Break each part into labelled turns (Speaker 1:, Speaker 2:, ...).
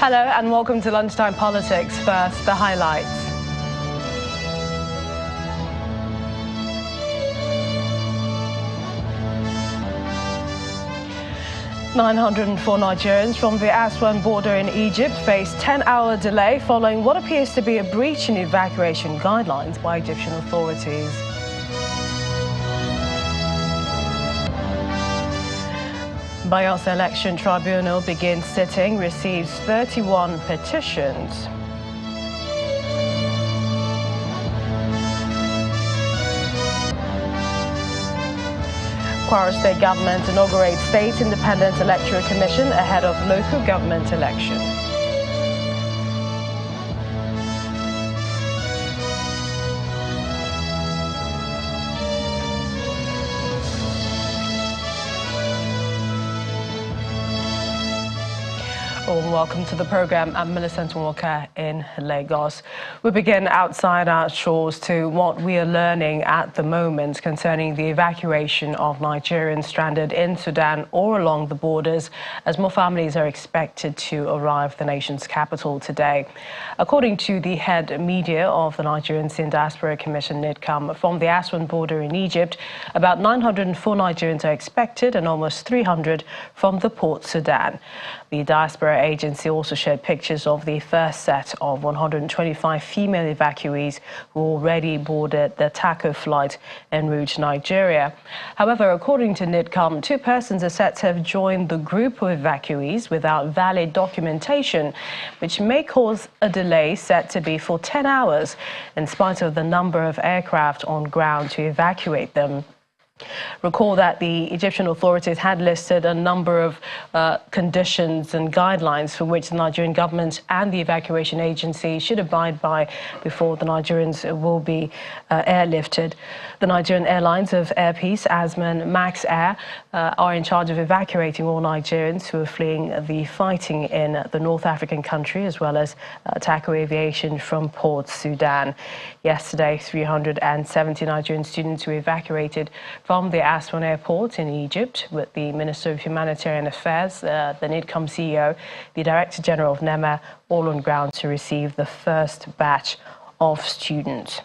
Speaker 1: Hello and welcome to Lunchtime Politics. First, the highlights. "904 Nigerians from the Aswan border in Egypt face 10-hour delay following what appears to be a breach in evacuation guidelines by Egyptian authorities. Bayelsa Election Tribunal begins sitting, receives 31 petitions. Kwara State Government inaugurates State Independent Electoral Commission ahead of local government election. Welcome to the program. I'm Millicent Walker in Lagos. We begin outside our shores to what we are learning at the moment concerning the evacuation of Nigerians stranded in Sudan or along the borders, as more families are expected to arrive at the nation's capital today. According to the head media of the Nigerians in Diaspora Commission, NIDCOM, from the Aswan border in Egypt, about 904 Nigerians are expected and almost 300 from the Port Sudan. The Diaspora Agency also shared pictures of the first set of 125 female evacuees who already boarded the TACO flight en route to Nigeria. However, according to NIDCOM, 2 persons are said to have joined the group of evacuees without valid documentation, which may cause a delay set to be for 10 hours, in spite of the number of aircraft on ground to evacuate them. Recall that the Egyptian authorities had listed a number of conditions and guidelines for which the Nigerian government and the evacuation agency should abide by before the Nigerians will be airlifted. The Nigerian Airlines of Air Peace, Asman, Max Air, are in charge of evacuating all Nigerians who are fleeing the fighting in the North African country, as well as TACO Aviation from Port Sudan. Yesterday, 370 Nigerian students were evacuated from the Aswan airport in Egypt, with the Minister of Humanitarian Affairs, the NIDCOM CEO, the Director General of NEMA, all on ground to receive the first batch of students.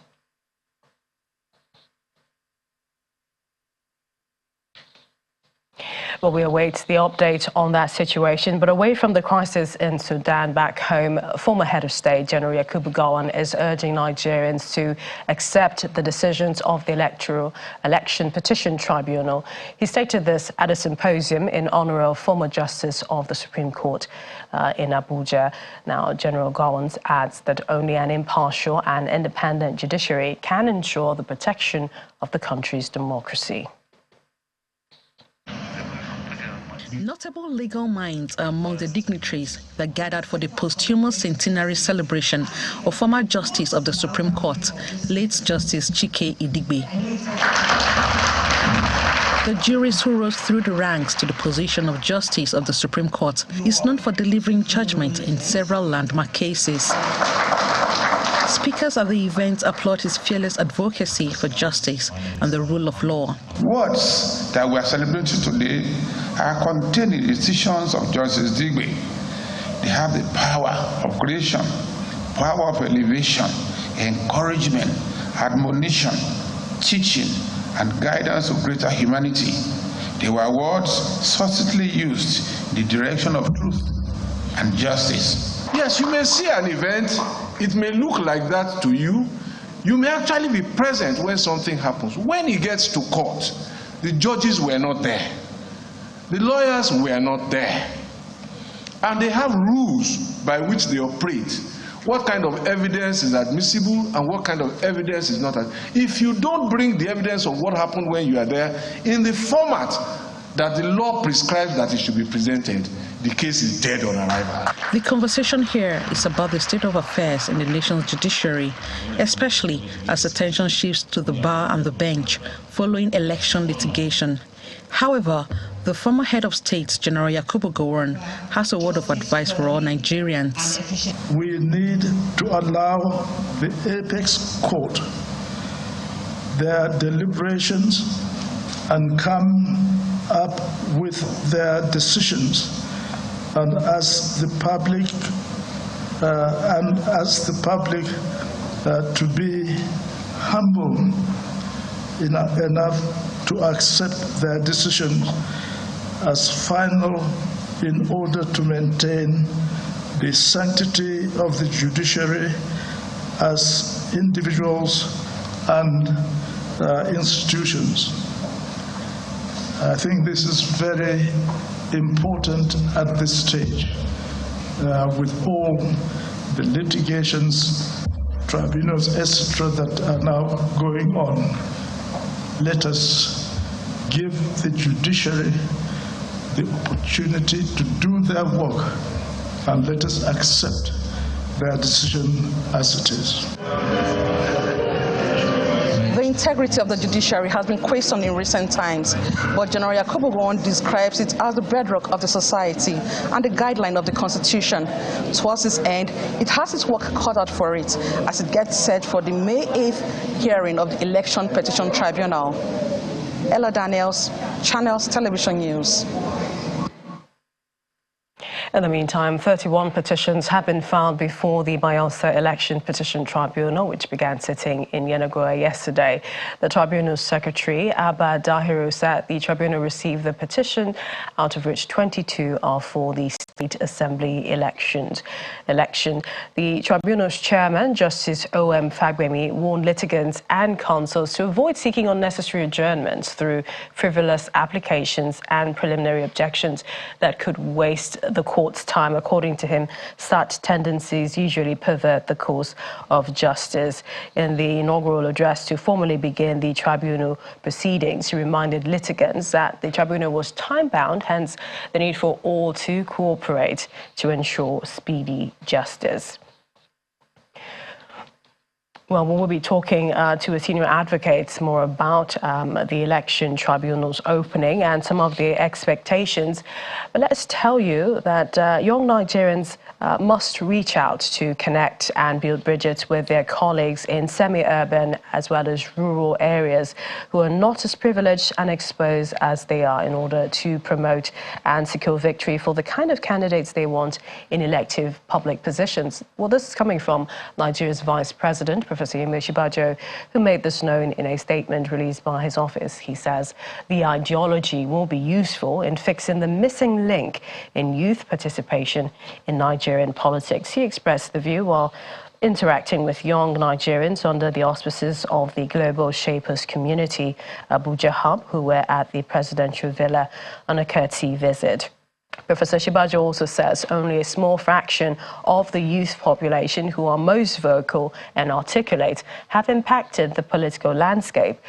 Speaker 1: Well, we await the update on that situation. But away from the crisis in Sudan, back home, former head of state General Yakubu Gowon is urging Nigerians to accept the decisions of the Election Petition Tribunal. He stated this at a symposium in honor of former Justice of the Supreme Court in Abuja. Now, General Gowon adds that only an impartial and independent judiciary can ensure the protection of the country's democracy.
Speaker 2: Notable legal minds are among the dignitaries that gathered for the posthumous centenary celebration of former Justice of the Supreme Court, late Justice Chike Idigbe. The jurist who rose through the ranks to the position of Justice of the Supreme Court is known for delivering judgment in several landmark cases. Speakers at the event applaud his fearless advocacy for justice and the rule of law.
Speaker 3: Words that we are celebrating today are contained in the decisions of Justice Digbe. They have the power of creation, power of elevation, encouragement, admonition, teaching, and guidance of greater humanity. They were words subtly used in the direction of truth and justice.
Speaker 4: Yes, you may see an event, it may look like that to you. You may actually be present when something happens. When it gets to court, the judges were not there. The lawyers were not there. And they have rules by which they operate. What kind of evidence is admissible and what kind of evidence is not. If you don't bring the evidence of what happened when you are there in the format that the law prescribes that it should be presented, the case is dead on arrival.
Speaker 2: The conversation here is about the state of affairs in the nation's judiciary, especially as attention shifts to the bar and the bench following election litigation. However, the former head of state, General Yakubu Gowon, has a word of advice for all Nigerians.
Speaker 5: We need to allow the apex court their deliberations and come up with their decisions. And as the public and ask the public to be humble enough to accept their decisions as final in order to maintain the sanctity of the judiciary as individuals and institutions. I think this is very important at this stage with all the litigations, tribunals, etc. that are now going on. Let us give the judiciary the opportunity to do their work, and let us accept their decision as it is.
Speaker 2: The integrity of the judiciary has been questioned in recent times, but General Yakubu Gowon describes it as the bedrock of the society and the guideline of the Constitution. Towards this end, it has its work cut out for it as it gets set for the May 8th hearing of the Election Petition Tribunal. Ella Daniels, Channels Television News.
Speaker 1: In the meantime, 31 petitions have been filed before the Bayelsa Election Petition Tribunal, which began sitting in Yenagoa yesterday. The tribunal's secretary, Abba Dahiru, said the tribunal received the petition, out of which 22 are for the State Assembly election. The tribunal's chairman, Justice O.M. Fagbemi, warned litigants and counsels to avoid seeking unnecessary adjournments through frivolous applications and preliminary objections that could waste the court's time. According to him, such tendencies usually pervert the course of justice. In the inaugural address to formally begin the tribunal proceedings, he reminded litigants that the tribunal was time-bound, hence the need for all to cooperate to ensure speedy justice. Well, we will be talking to a senior advocate more about the election tribunal's opening and some of the expectations. But let's tell you that young Nigerians must reach out to connect and build bridges with their colleagues in semi-urban as well as rural areas who are not as privileged and exposed as they are in order to promote and secure victory for the kind of candidates they want in elective public positions. Well, this is coming from Nigeria's Vice President, Professor Shibajo, who made this known in a statement released by his office. He says the ideology will be useful in fixing the missing link in youth participation in Nigerian politics. He expressed the view while interacting with young Nigerians under the auspices of the Global Shapers Community Abuja Hub, who were at the presidential villa on a courtesy visit. Professor Shibajo also says only a small fraction of the youth population who are most vocal and articulate have impacted the political landscape.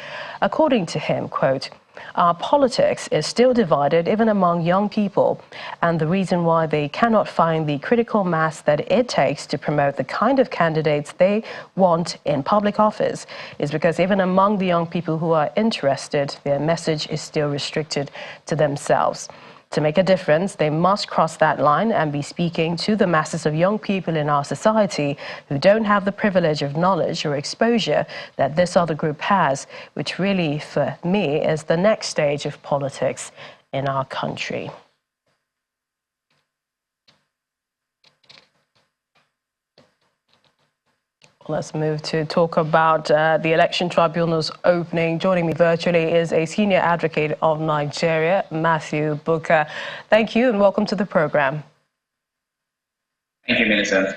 Speaker 1: According to him, quote, "Our politics is still divided even among young people, and the reason why they cannot find the critical mass that it takes to promote the kind of candidates they want in public office is because even among the young people who are interested, their message is still restricted to themselves. To make a difference, they must cross that line and be speaking to the masses of young people in our society who don't have the privilege of knowledge or exposure that this other group has, which really, for me, is the next stage of politics in our country." Let's move to talk about the Election Tribunal's opening. Joining me virtually is a senior advocate of Nigeria, Matthew Booker. Thank you and welcome to the program.
Speaker 6: Thank you, Millicent.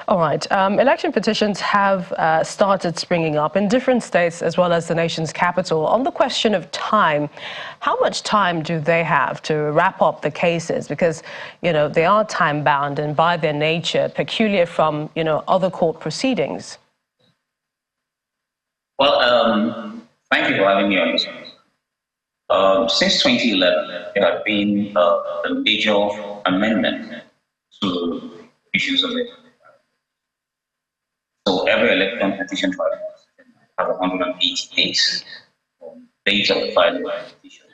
Speaker 1: All right. Election petitions have started springing up in different states as well as the nation's capital. On the question of time, how much time do they have to wrap up the cases? Because, you know, they are time-bound and by their nature peculiar from, you know, other court proceedings.
Speaker 6: Well, thank you for having me on this one. Since 2011, there have been a major amendment to issues of it. So every election petition tribunal has 180 days from date of the filing of the petition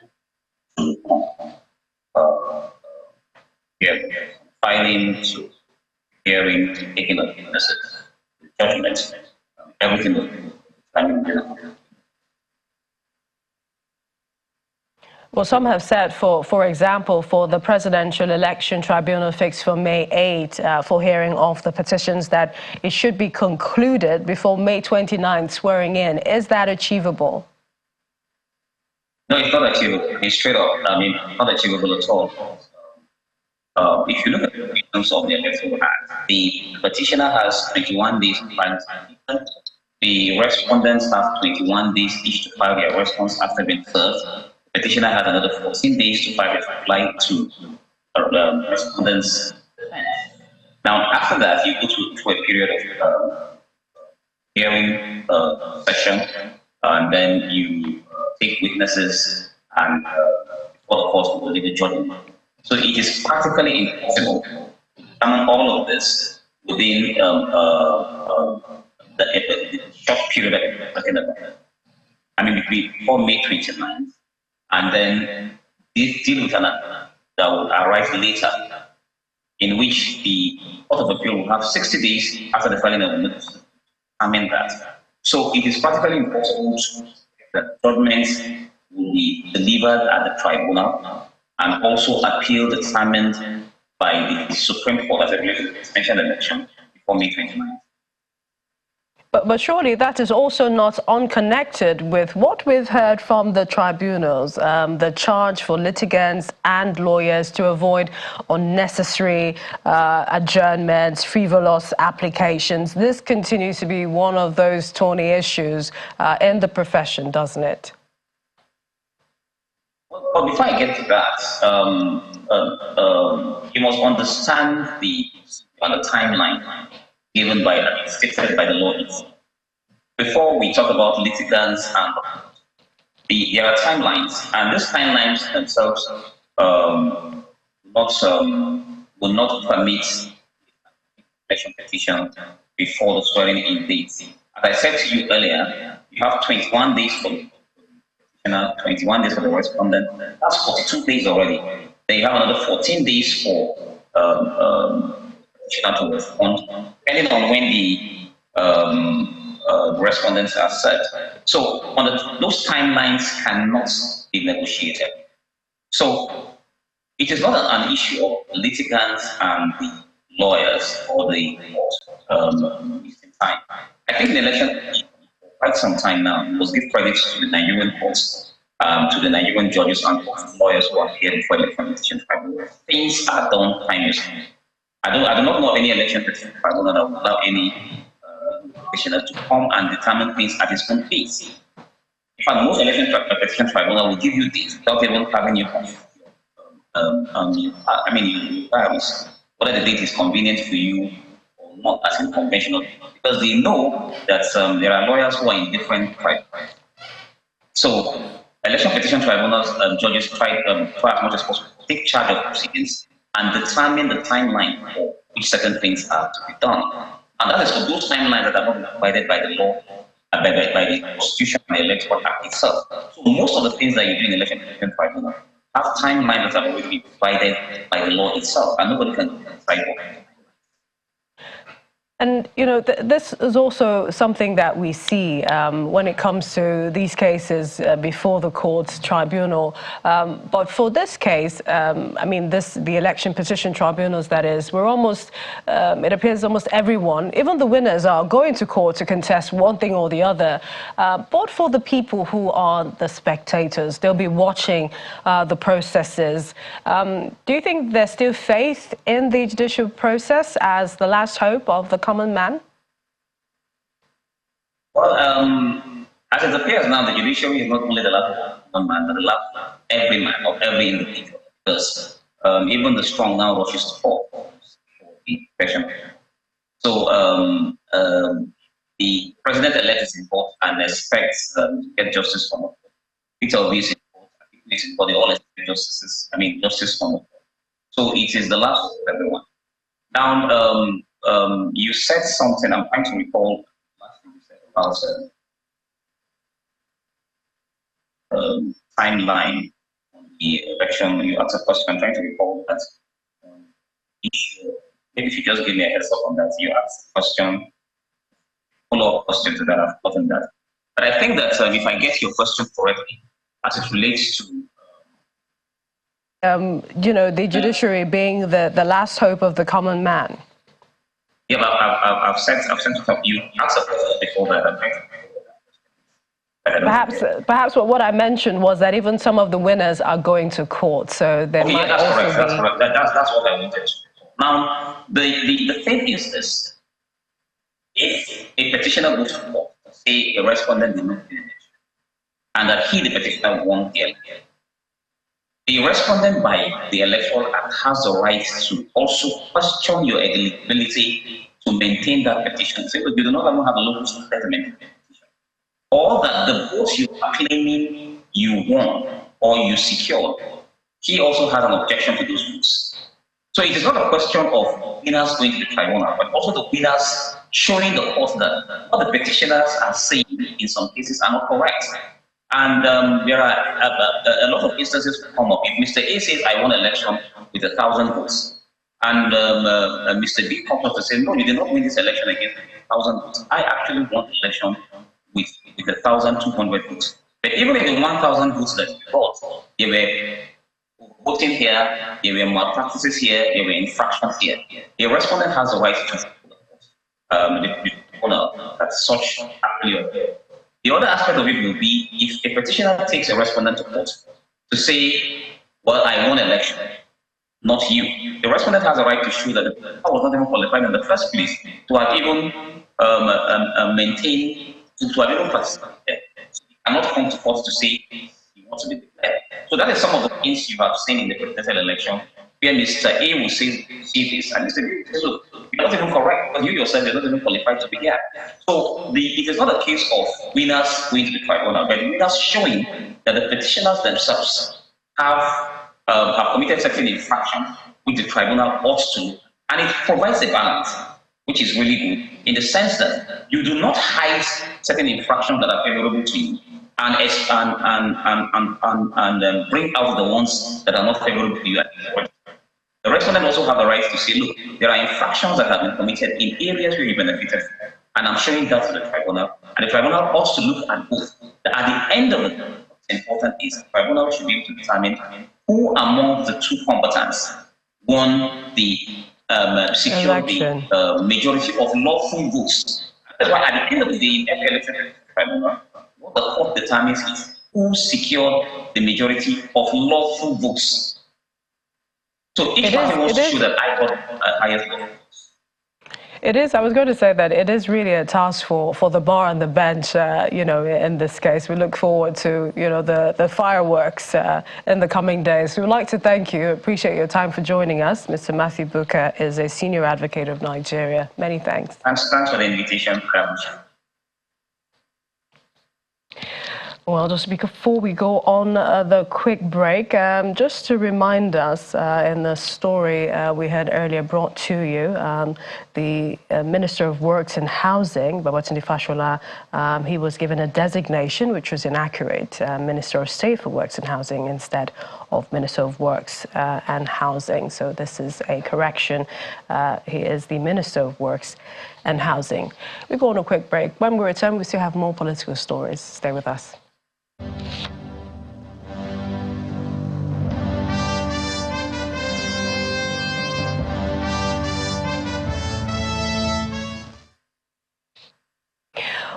Speaker 6: to filing to hearing, taking of witnesses, judgment, everything.
Speaker 1: Well, some have said, for example, for the Presidential Election Tribunal fixed for May 8 for hearing of the petitions, that it should be concluded before May 29th swearing in. Is that achievable?
Speaker 6: No, it's not achievable. It's straight up. I mean, not achievable at all. If you look at the provisions of the Electoral Act, the petitioner has 21 days to file his petition. The respondents have 21 days each to file their response after being served. The petitioner has another 14 days to file a reply to respondents' defense. Now, after that, you go to a period of hearing session, and then you take witnesses and before the court will leave the judgment. So it is practically impossible to examine all of this within the short period that we're talking about. I mean, before May 29th, and then deal with another that will arrive later, in which the Court of Appeal will have 60 days after the filing of the notice to examine that. So it is practically impossible that judgments will be delivered at the tribunal and also appeal determined by the Supreme Court as a related to the presidential election before May 29th.
Speaker 1: But surely that is also not unconnected with what we've heard from the tribunals, the charge for litigants and lawyers to avoid unnecessary adjournments, frivolous applications. This continues to be one of those thorny issues in the profession, doesn't it?
Speaker 6: Well, before I get to that, you must understand the timeline given by stated by the law. Before we talk about litigants, and there are timelines, and these timelines themselves will not permit election petition before the swearing-in date. As I said to you earlier, you have 21 days for the petitioner, 21 days for the respondent. That's 42 days already. Then you have another 14 days for petitioner to respond, depending on when the respondents are set. So those timelines cannot be negotiated. So it is not an issue of litigants and the lawyers or the time. I think the election for quite some time now must give credit to the Nigerian courts, to the Nigerian judges and lawyers who are here before the Election Petition Tribunal. Things are done timelessly. I do not know of any Election Petition Tribunal that will allow any petitioner to come and determine things at his own pace. In fact, most Election Petition Tribunal will give you this without even having you whether the date is convenient for you or not as unconventional, because they know that there are lawyers who are in different tribes. So Election Petition Tribunals judges try as much as possible to take charge of proceedings and determine the timeline for which certain things are to be done. And that is for those timelines that are not provided by the law, by the Constitution and the Electoral Act itself. So most of the things that you do in Election Petition Tribunal have timelines that have already been provided by the law itself, and nobody can decide what.
Speaker 1: And, you know, this is also something that we see when it comes to these cases before the court's tribunal. But for this case, I mean, the election petition tribunals, that is, we're almost, it appears almost everyone, even the winners, are going to court to contest one thing or the other. But for the people who are the spectators, they'll be watching the processes. Do you think there's still faith in the judicial process as the last hope of the common man?
Speaker 6: Well, as it appears now, the judiciary is not only the last of one man, but the last of every man, of every individual. Because even the strong now rushes to fall for the election. So the president-elect is involved and expects to get justice from the court. Peter Obi is involved, but they all expect justice from the court. So it is the last of everyone. Now, you said something, I'm trying to recall last thing you said about timeline on the election. You asked a question, I'm trying to recall that issue. Maybe if you just give me a heads up on that. You asked a question, follow-up question to that, I've forgotten that. But I think that if I get your question correctly, as it relates to
Speaker 1: the judiciary being the last hope of the common man?
Speaker 6: Yeah, but I've sent you asked a question before that.
Speaker 1: Perhaps what I mentioned was that even some of the winners are going to court, so there might
Speaker 6: that's
Speaker 1: also
Speaker 6: correct.
Speaker 1: be...
Speaker 6: That's correct. That's what I wanted. Now, the thing is this: if a petitioner goes to court, say a respondent did not finish, and that the petitioner won the election, the respondent by the Electoral Act has the right to also question your eligibility to maintain that petition. Say, you do not even have a local settlement petition, or that the votes you are claiming you won or you secured, he also has an objection to those votes. So it is not a question of winners going to the tribunal, but also the winners showing the court that what the petitioners are saying in some cases are not correct. And there are a lot of instances come up. If Mr. A says, I won an election with 1,000 votes, and Mr. B comes up to say, no, you did not win this election against 1,000 votes. I actually won the election with 1,200 votes. But even in the 1,000 votes that you got, they were voting here, there were malpractices here, there were infractions here. The respondent has the right to that such actually occurred. The other aspect of it will be if a petitioner takes a respondent to court to say, well, I won election, not you. The respondent has a right to show that the person was not even qualified in the first place to have even maintained, to have even participated. So you cannot come to court to say you want to be declared. So that is some of the things you have seen in the presidential election, where Mr. A will say this, and Mr. B will say, look, you're not even correct, because you yourself are not even qualified to be here. So it is not a case of winners going to the tribunal, but winners showing that the petitioners themselves have committed certain infractions which the tribunal ought to, and it provides a balance, which is really good, in the sense that you do not hide certain infractions that are favorable to you, and bring out the ones that are not favorable to you. The respondent also have the right to say, look, there are infractions that have been committed in areas where you benefited from, and I'm showing that to the tribunal, and the tribunal ought to look at both. At the end of it, what's important is the tribunal should be able to determine who among the two combatants won the secured the majority of lawful votes. That's why at the end of the day, in every election tribunal, what the court determines is who secured the majority of lawful votes. So each party wants to show that I got highest vote.
Speaker 1: It is. I was going to say that it is really a task for the bar and the bench, in this case. We look forward to, the fireworks in the coming days. We would like to thank you. Appreciate your time for joining us. Mr. Matthew Booker is a senior advocate of Nigeria. Many thanks.
Speaker 6: Thanks for the invitation.
Speaker 1: Well, just before we go on the quick break, just to remind us in the story we had earlier brought to you, the Minister of Works and Housing, Babatunde Fashola, he was given a designation which was inaccurate, Minister of State for Works and Housing instead of Minister of Works and Housing. So this is a correction. He is the Minister of Works and Housing. We go on a quick break. When we return, we still have more political stories. Stay with us.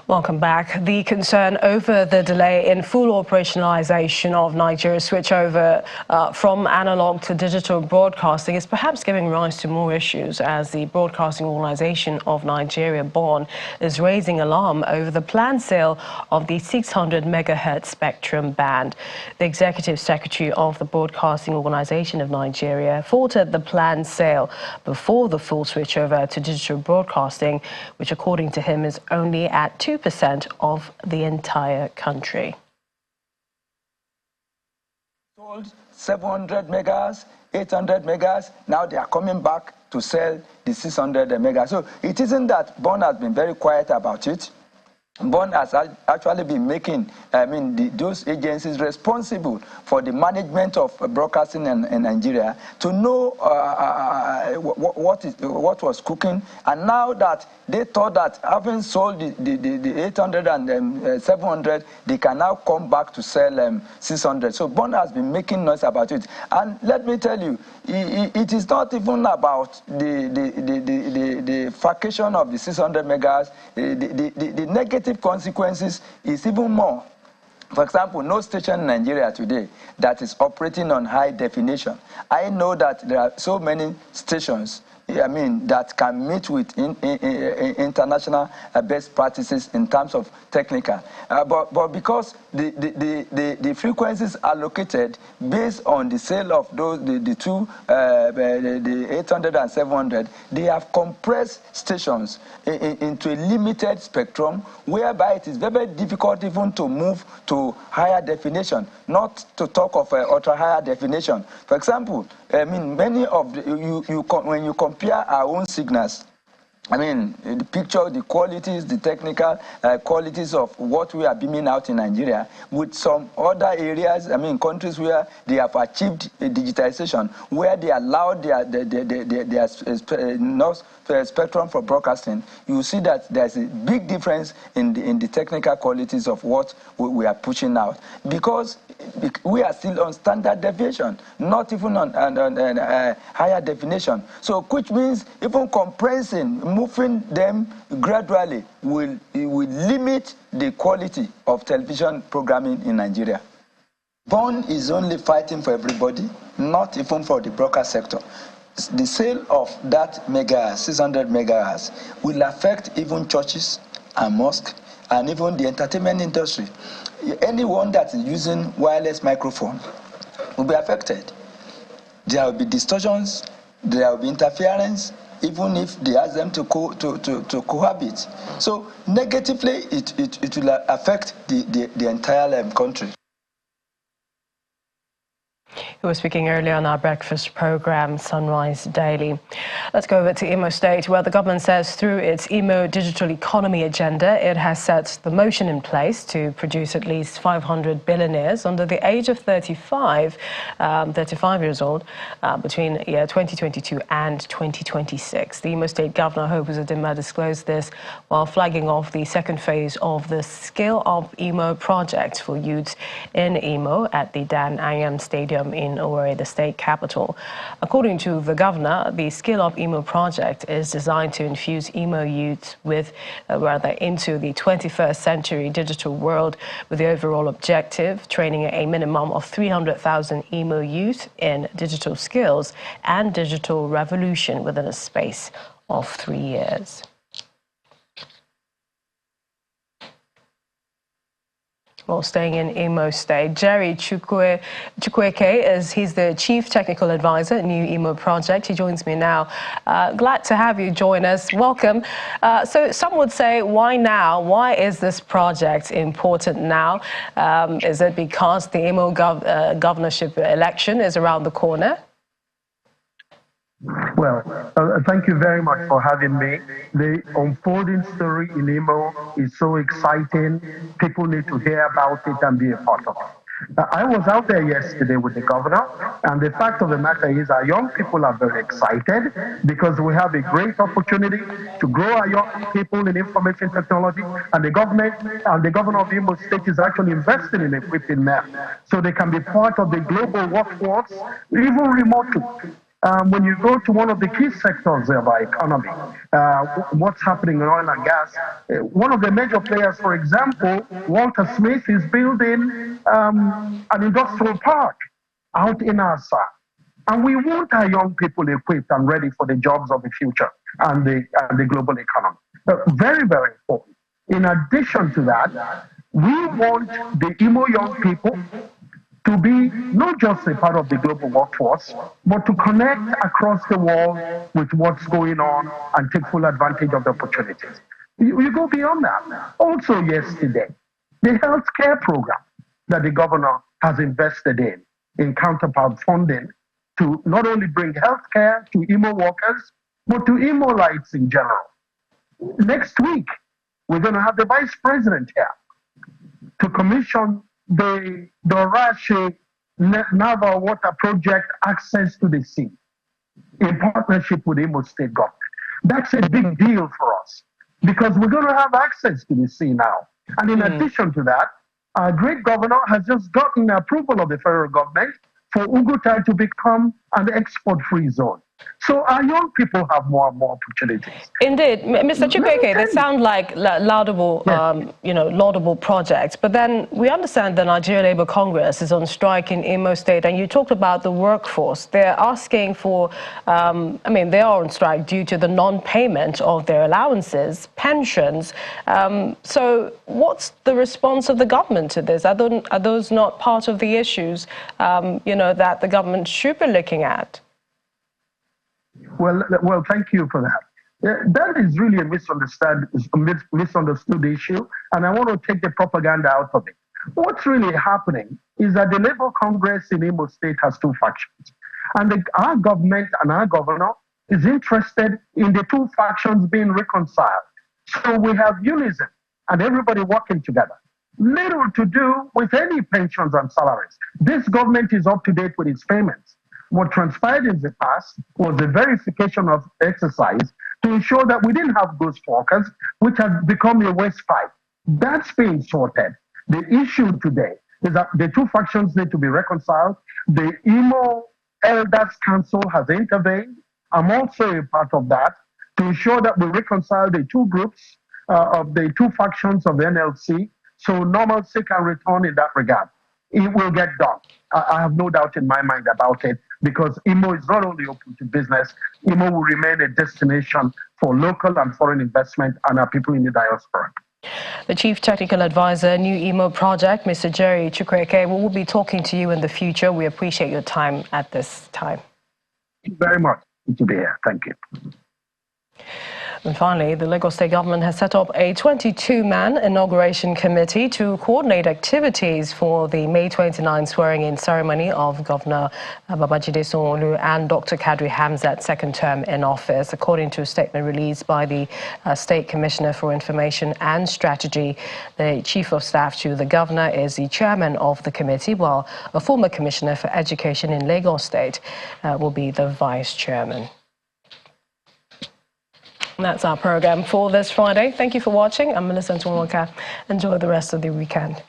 Speaker 1: Welcome back. The concern over the delay in full operationalization of Nigeria's switchover from analog to digital broadcasting is perhaps giving rise to more issues as the Broadcasting Organization of Nigeria, BON, is raising alarm over the planned sale of the 600 megahertz spectrum band. The Executive Secretary of the Broadcasting Organization of Nigeria faulted the planned sale before the full switchover to digital broadcasting, which according to him is only at 2% of the entire country.
Speaker 7: Sold 700 megas, 800 megas. Now they are coming back to sell the 600 megas. So it isn't that BON has been very quiet about it. Bond has actually been making, those agencies responsible for the management of broadcasting in Nigeria to know what was cooking. And now that they thought that having sold the 800 and 700, they can now come back to sell 600. So Bond has been making noise about it. And let me tell you, it is not even about the vacation of the 600 megahertz. The negative consequences is even more. For example, no station in Nigeria today that is operating on high definition. I know that there are so many stations that can meet with international best practices in terms of technical. But because the frequencies are allocated based on the sale of those, the 800 and 700, they have compressed stations into a limited spectrum, whereby it is very difficult even to move to higher definition, not to talk of ultra higher definition. For example, many of when you compare our own signals, the picture, the qualities, the technical qualities of what we are beaming out in Nigeria with some other areas, countries where they have achieved a digitization, where they allowed their spectrum for broadcasting, you see that there's a big difference in the technical qualities of what we are pushing out, because we are still on standard deviation, not even on higher definition. So, which means even compressing, moving them gradually will limit the quality of television programming in Nigeria. Bond is only fighting for everybody, not even for the broadcast sector. The sale of that megahertz, 600 megahertz, will affect even churches and mosques and even the entertainment industry. Anyone that is using wireless microphone will be affected. There will be distortions, there will be interference, even if they ask them to cohabit. So negatively, it will affect the entire country.
Speaker 1: We were speaking earlier on our breakfast program, Sunrise Daily. Let's go over to Imo State, where the government says through its Imo digital economy agenda, it has set the motion in place to produce at least 500 billionaires under the age of 35 years old between 2022 and 2026. The Imo State Governor, Hope Uzodinma, disclosed this while flagging off the second phase of the Scale Up Imo project for youths in Imo at the Dan Anyam Stadium in Owerri, the state capital. According to the governor, the Scale Up Imo project is designed to infuse Imo youth into the 21st century digital world, with the overall objective training a minimum of 300,000 Imo youth in digital skills and digital revolution within a space of 3 years. Well, staying in Imo State, Jerry Chukwueke he's the Chief Technical Advisor at New Imo Project. He joins me now. Glad to have you join us. Welcome. So some would say, why now? Why is this project important now? Is it because the Imo governorship election is around the corner?
Speaker 8: Well, thank you very much for having me. The unfolding story in Imo is so exciting. People need to hear about it and be a part of it. I was out there yesterday with the governor, and the fact of the matter is our young people are very excited because we have a great opportunity to grow our young people in information technology, and the government and the governor of Imo State is actually investing in equipping them so they can be part of the global workforce, even remotely. When you go to one of the key sectors of our economy, what's happening in oil and gas, one of the major players, for example, Walter Smith, is building an industrial park out in Asa. And we want our young people equipped and ready for the jobs of the future and the global economy. Very, very important. In addition to that, we want the Imo young people to be not just a part of the global workforce, but to connect across the world with what's going on and take full advantage of the opportunities. You go beyond that. Also yesterday, the healthcare program that the governor has invested in counterpart funding to not only bring healthcare to Imo workers, but to Imo-lites in general. Next week, We're going to have the vice president here to commission the Rashi Naval Water Project access to the sea in partnership with Imo State government. That's a big deal for us because we're going to have access to the sea now. And in addition to that, our great governor has just gotten approval of the federal government for Uguta to become an export-free zone. So our young people have more and more opportunities.
Speaker 1: Indeed, Mr. Chukwueke, they sound like laudable, laudable projects. But then we understand the Nigerian Labour Congress is on strike in Imo State, and you talked about the workforce. They're asking for, they are on strike due to the non-payment of their allowances, pensions. So what's the response of the government to this? Are those not part of the issues, that the government should be looking at?
Speaker 8: Well, thank you for that. That is really a misunderstood issue, and I want to take the propaganda out of it. What's really happening is that the Labour Congress in Imo State has two factions, and our government and our governor is interested in the two factions being reconciled. So we have unison and everybody working together. Little to do with any pensions and salaries. This government is up to date with its payments. What transpired in the past was a verification of exercise to ensure that we didn't have ghost workers, which has become a waste pipe. That's being sorted. The issue today is that the two factions need to be reconciled. The Imo Elders Council has intervened. I'm also a part of that to ensure that we reconcile the two groups of the two factions of the NLC so normalcy can return in that regard. It will get done. I have no doubt in my mind about it because Imo is not only open to business, Imo will remain a destination for local and foreign investment and our people in the diaspora.
Speaker 1: The Chief Technical Advisor, New Imo Project, Mr. Jerry Chukwueke, we will be talking to you in the future. We appreciate your time at this time.
Speaker 8: Thank you very much. Good to be here. Thank you.
Speaker 1: And finally, the Lagos State government has set up a 22-man inauguration committee to coordinate activities for the May 29 swearing-in ceremony of Governor Babajide Sanwo-Olu and Dr. Kadri Hamzat's second term in office. According to a statement released by the State Commissioner for Information and Strategy, the Chief of Staff to the Governor is the chairman of the committee, while a former Commissioner for Education in Lagos State will be the vice chairman. And that's our program for this Friday. Thank you for watching. I'm Melissa Ntumwoka. Enjoy the rest of the weekend.